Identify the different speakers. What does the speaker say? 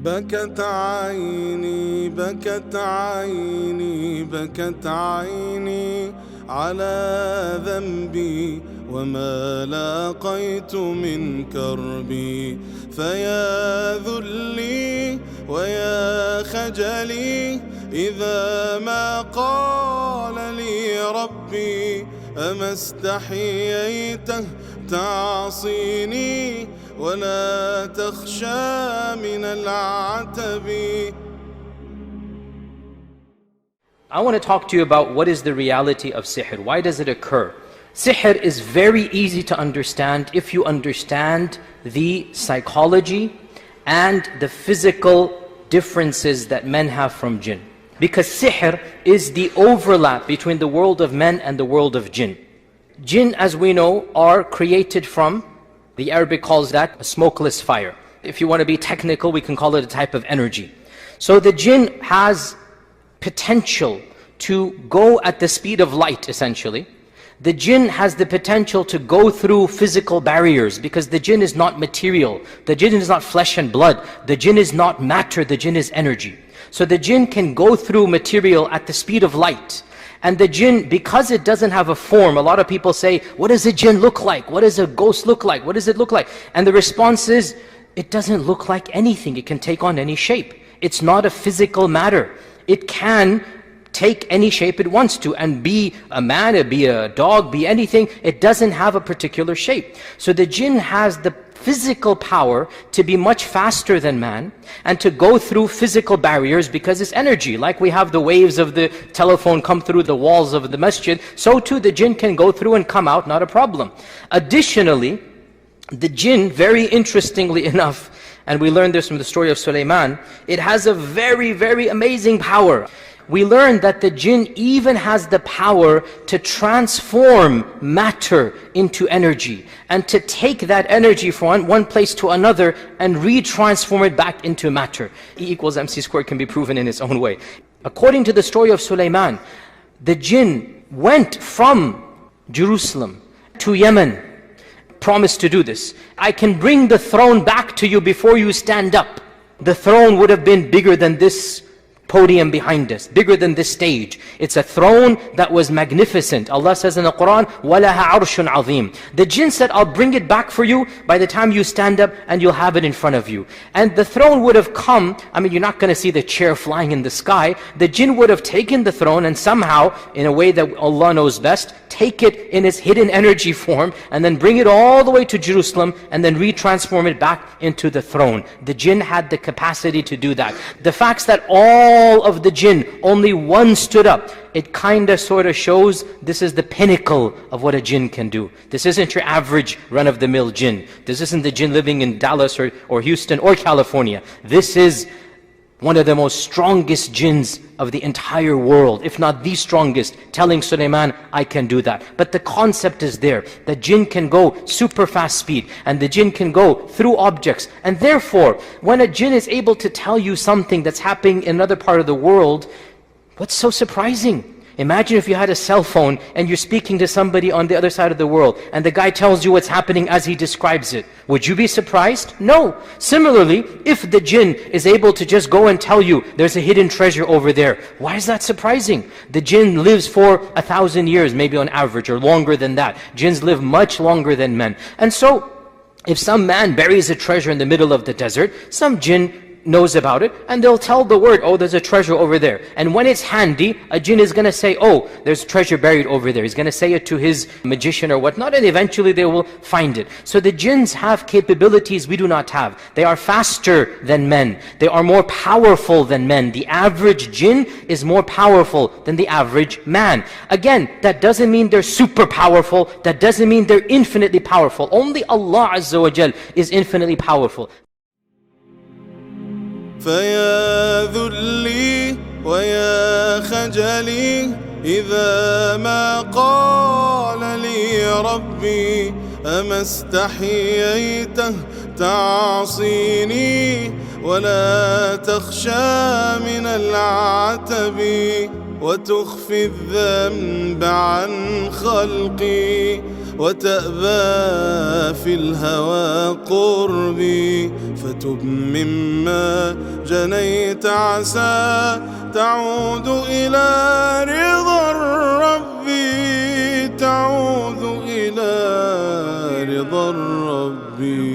Speaker 1: بكت عيني بكت عيني بكت عيني على ذنبي وما لاقيت من كربي، فيا ذلي ويا خجلي إذا ما قال لي ربي أما استحييته تعصيني ولا تخشى من العتب.
Speaker 2: I want to talk to you about what is the reality of sihr. Why does it occur? Sihr is very easy to understand if you understand the psychology and the physical differences that men have from jinn. Because sihr is the overlap between the world of men and the world of jinn. Jinn, as we know, are created from, the Arabic calls that a smokeless fire. If you want to be technical, we can call it a type of energy. So the jinn has potential to go at the speed of light, essentially. The jinn has the potential to go through physical barriers, because the jinn is not material. The jinn is not flesh and blood. The jinn is not matter. The jinn is energy. So the jinn can go through material at the speed of light. And the jinn, because it doesn't have a form, a lot of people say, what does a jinn look like? What does a ghost look like? What does it look like? And the response is, it doesn't look like anything. It can take on any shape. It's not a physical matter. It can take any shape it wants to, and be a man, be a dog, be anything. It doesn't have a particular shape. So the jinn has the physical power to be much faster than man and to go through physical barriers, because it's energy. Like we have the waves of the telephone come through the walls of the masjid, so too the jinn can go through and come out, not a problem. Additionally, the jinn, very interestingly enough, and we learned this from the story of Sulaiman, it has a very, very amazing power. We learned that the jinn even has the power to transform matter into energy, and to take that energy from one place to another and re-transform it back into matter. E equals MC squared can be proven in its own way. According to the story of Sulaiman, the jinn went from Jerusalem to Yemen, promised to do this. I can bring the throne back to you before you stand up. The throne would have been bigger than this podium behind us, bigger than this stage. It's a throne that was magnificent. Allah says in the Quran, وَلَهَا عَرْشٌ عَظِيمٌ. The jinn said, I'll bring it back for you by the time you stand up, and you'll have it in front of you. And the throne would have come, I mean, you're not going to see the chair flying in the sky. The jinn would have taken the throne and somehow, in a way that Allah knows best, take it in its hidden energy form, and then bring it all the way to Jerusalem, and then retransform it back into the throne. The jinn had the capacity to do that. The facts that all of the jinn, only one stood up, it kinda sorta shows this is the pinnacle of what a jinn can do. This isn't your average run-of-the-mill jinn. This isn't the jinn living in Dallas or Houston or California. This is one of the most strongest jinns of the entire world, if not the strongest, telling Sulaiman, I can do that. But the concept is there. The jinn can go super fast speed, and the jinn can go through objects. And therefore, when a jinn is able to tell you something that's happening in another part of the world, what's so surprising? Imagine if you had a cell phone and you're speaking to somebody on the other side of the world, and the guy tells you what's happening as he describes it. Would you be surprised? No. Similarly, if the jinn is able to just go and tell you there's a hidden treasure over there, why is that surprising? The jinn lives for 1,000 years, maybe on average, or longer than that. Jinns live much longer than men. And so, if some man buries a treasure in the middle of the desert, some jinn knows about it, and they'll tell the word, oh, there's a treasure over there. And when it's handy, a jinn is going to say, oh, there's treasure buried over there. He's going to say it to his magician or whatnot, and eventually they will find it. So the jinns have capabilities we do not have. They are faster than men. They are more powerful than men. The average jinn is more powerful than the average man. Again, that doesn't mean they're super powerful. That doesn't mean they're infinitely powerful. Only Allah Azza wa Jal is infinitely powerful.
Speaker 1: فيا ذلي ويا خجلي إذا ما قال لي ربي أما استحييته تعصيني ولا تخشى من العتب وتخفي الذنب عن خلقي وتأبى في الهوى قربي، فتب مما جنيت عسى تعود إلى رضا الرب، تعود إلى رضا الرب.